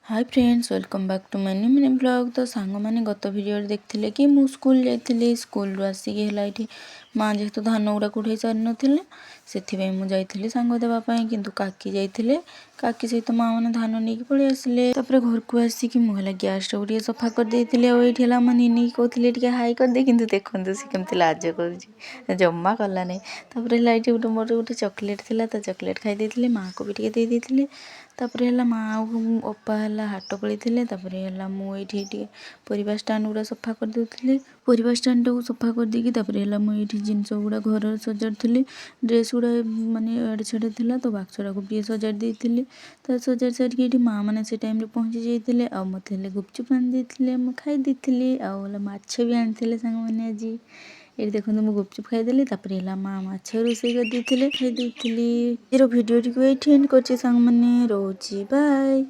Hi friends welcome back to my new mini blog. तो song मैंने गत video देखते कि मु स्कूल जाइली स्कूल आसिक है माँ जेहेतु धान गुड़ा उठे सारी नथिले से मुझे सांग देवाई किंतु काकी जाइए काकी सहित माँ मैंने धान नहीं पलि आसिले। तापर घर को आसिक मुझे गैस टाक सफा करदे और निनी कहते हाई करदे कि देखते सी केमती लाज कर जमा कला नहीं। तापर ये गोटे मोर गोटे चॉकलेट थी चॉकलेट खाई माँ को भी टे देते। तापर है माँ अपा है हाट पलैते मुझे परिवा स्टाण्ड गुड़ा सफा करदे परिवा स्टाण्ड टाक सफा करदे मुझे जिनस गुड़ा घर सजाड़ी ड्रेस गुड़ा मानने एड़े छेड़े थी तो बाक्सटा को भी सजाड़ी तो सजाड़ सारिक माँ मैंने से टाइम पहुँची जाते आ मत गुपचुप आनी खाई माछ भी आनी सांग मैंने आज ये देखो मुझे गुपचुप खाईदेली माँ माछ रोषे कर खाई भिडियो टी एंड कर रोची बाय।